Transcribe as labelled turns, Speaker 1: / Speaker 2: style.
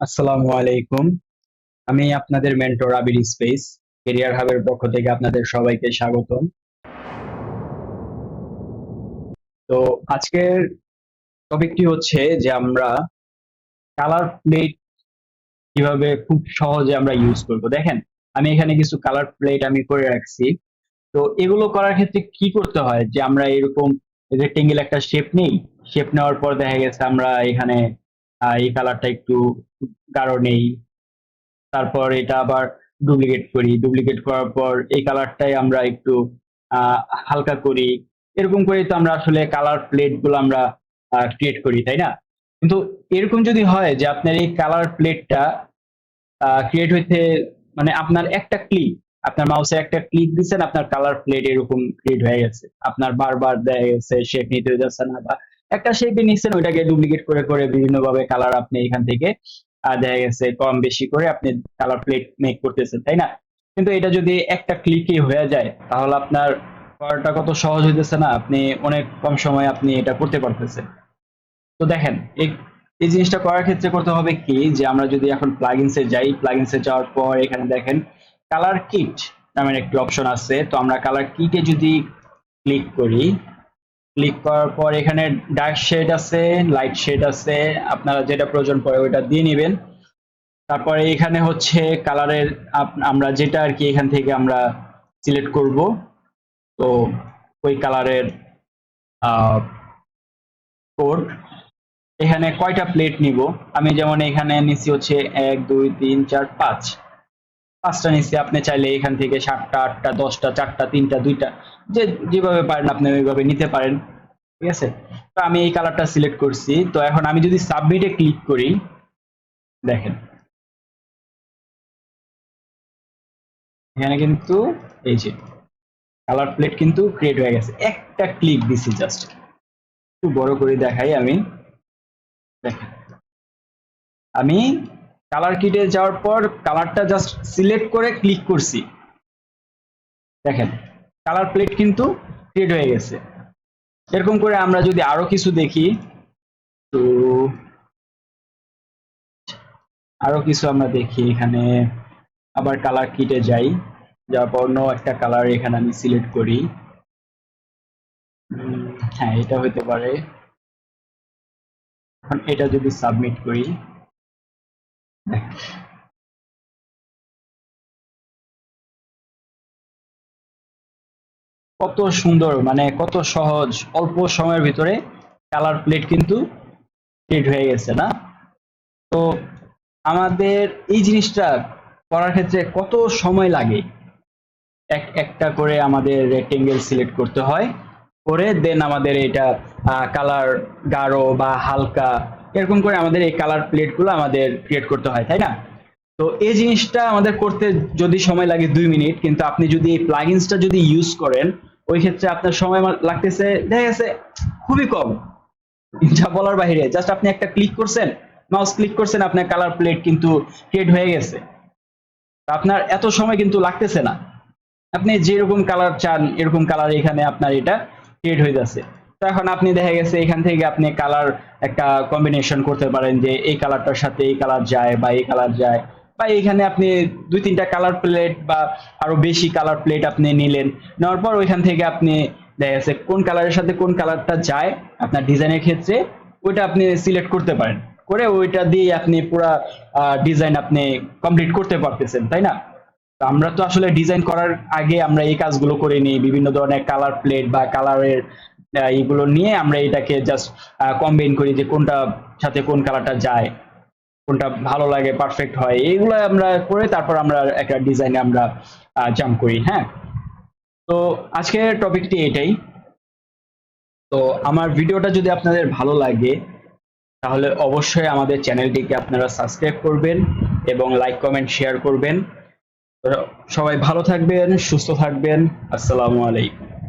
Speaker 1: আসসালামু আলাইকুম। আমি আপনাদের মেন্টর আবির স্পেস ক্যারিয়ার হাবের পক্ষ থেকে আপনাদের সবাইকে স্বাগতম। তো আজকের টপিকটি হচ্ছে যে আমরা কালার প্লেট কিভাবে খুব সহজে আমরা ইউজ করব। দেখেন, আমি এখানে কিছু কালার প্লেট আমি করে রাখছি। তো এগুলো করার ক্ষেত্রে কি করতে হয় যে আমরা এরকম রেক্টেঙ্গেল একটা শেপ নেই। শেপ নেওয়ার পর দেখা গেছে আমরা এখানে এই কালারটা একটু গাঢ় নেই, তারপর এটা আবার ডুপ্লিকেট করি, ডুপ্লিকেট করার পর এই কালারটাই আমরা একটু আহ, হালকা করি। এরকম করে তো আমরা আসলে কালার প্লেট গুলো আমরা ক্রিয়েট করি, তাই না? কিন্তু এরকম যদি হয় যে আপনার এই কালার প্লেটটা ক্রিয়েট হইতে মানে আপনার একটা ক্লিক, আপনার মাউসে একটা ক্লিক দিচ্ছেন, আপনার কালার প্লেট এরকম ক্রিয়েট হয়ে গেছে। আপনার বারবার দেখা গেছে শেপ নিতে হয়ে যাচ্ছে না, বা একটা শেপে নিচ্ছেন ওইটাকে ডুপ্লিকেট করে করে বিভিন্ন ভাবে কালার আপনি এখান থেকে দেখা গেছে কম বেশি করে আপনি কালার প্লেট মেক করতেছেন, তাই না? কিন্তু এটা যদি একটা ক্লিকই হয়ে যায় তাহলে আপনার করাটা কত সহজ হইতেছে না? আপনি অনেক কম সময়ে আপনি এটা করতে পারতেছেন। তো দেখেন, এই এই জিনিসটা করার ক্ষেত্রে করতে হবে কি, যে আমরা যদি এখন প্লাগইনসে যাই, প্লাগইনসে যাওয়ার পর এখানে দেখেন কালার কিট নামের একটি অপশন আছে। তো আমরা কালার কিটে যদি ক্লিক করি, ক্লিক করার পর এখানে ডার্ক শেড আছে, লাইট শেড আছে, আপনারা যেটা প্রয়োজন পড়ে ওইটা দিয়ে নেবেন। তারপরে এখানে হচ্ছে কালারের আমরা যেটা আর কি এখান থেকে আমরা সিলেক্ট করব। তো ওই কালারের কোড, এখানে কয়টা প্লেট নিব, আমি যেমন এখানে নিচ্ছি হচ্ছে 1 2 3 4 5, পাঁচটা নিচ্ছি। আপনি চাইলে এখান থেকে 7টা 8টা 10টা 4টা 3টা 2টা যে যেভাবে পারেন আপনি ওইভাবে নিতে পারেন, ঠিক আছে? তো আমি এই কালারটা সিলেক্ট করছি। তো এখন আমি যদি সাবমিটে ক্লিক করি, দেখেন এখানে কিন্তু এই যে কালার প্লেট কিন্তু ক্রিয়েট হয়ে গেছে, একটা ক্লিক দিছি জাস্ট। একটু বড় করে দেখাই আমি, দেখেন আমি কালার কিটে যাওয়ার পর কালারটা জাস্ট সিলেক্ট করে ক্লিক করছি, দেখেন কালার প্লেট কিন্তু ক্রিয়েট হয়ে গেছে। এরকম করে আমরা যদি আরো কিছু দেখি, তো আরো কিছু আমরা দেখি এখানে, আবার কালার কিটে যাই, যাওয়ার পর অন্য একটা কালার এখানে আমি সিলেক্ট করি। হ্যাঁ, এটা হতে পারে। এখন এটা যদি সাবমিট করি, কত সুন্দর, মানে কত সহজ, অল্প সময়ের ভিতরে কালার প্লেট কিন্তু ক্রিয়েট হয়ে গেছে না? তো আমাদের এই জিনিসটা করার ক্ষেত্রে কত সময় লাগে? একটা করে আমাদের রেক্টেঙ্গেল সিলেক্ট করতে হয়, করে দেন আমাদের এটা কালার গাঢ় বা হালকা এরকম করে আমাদের এই কালার প্লেট গুলো আমাদের ক্রিয়েট করতে হয়, তাই না? তো এই জিনিসটা আমাদের করতে যদি সময় লাগে 2 মিনিট, কিন্তু আপনি যদি এই প্লাগইনসটা যদি ইউজ করেন ওই ক্ষেত্রে আপনার সময় লাগতেছে দেখা গেছে খুবই কম, যা বলার বাইরে। জাস্ট আপনি একটা ক্লিক করছেন, মাউস ক্লিক করছেন, আপনার কালার প্লেট কিন্তু ক্রিয়েট হয়ে গেছে। আপনার এত সময় কিন্তু লাগতেছে না, আপনি যেরকম কালার চান এরকম কালার এখানে আপনার এটা ক্রিয়েট হয়ে যাচ্ছে। তো এখন আপনি দেখা গেছে এখান থেকে আপনি কালার একটা কম্বিনেশন করতে পারেন, যে এই কালারটার সাথে এই কালার যায় বা এই কালার যায়, বা এখানে আপনি 2 3টা কালার প্লেট বা আরো বেশি কালার প্লেট আপনি নিলেন, নেওয়ার পর ওইখান থেকে আপনি দেখা গেছে কোন কালারের সাথে কোন কালারটা যায় আপনার ডিজাইনের ক্ষেত্রে ওইটা আপনি সিলেক্ট করতে পারেন, করে ওইটা দিয়ে আপনি পুরা ডিজাইন আপনি কমপ্লিট করতে পারতেছেন, তাই না? তো আমরা তো আসলে ডিজাইন করার আগে আমরা এই কাজগুলো করে নিই, বিভিন্ন ধরনের কালার প্লেট বা কালারের এইগুলো নিয়ে আমরা এটাকে জাস্ট কম্বাইন করি, যে কোনটা সাথে কোন কালারটা যায়, কোনটা ভালো লাগে, পারফেক্ট হয়, এইগুলো আমরা করে তারপর আমরা একটা ডিজাইনে আমরা জাম্প করি। হ্যাঁ, তো আজকের টপিকটি এটাই। তো আমার ভিডিওটা যদি আপনাদের ভালো লাগে তাহলে অবশ্যই আমাদের চ্যানেলটিকে আপনারা সাবস্ক্রাইব করবেন এবং লাইক কমেন্ট শেয়ার করবেন। তো সবাই ভালো থাকবেন, সুস্থ থাকবেন। আসসালামু আলাইকুম।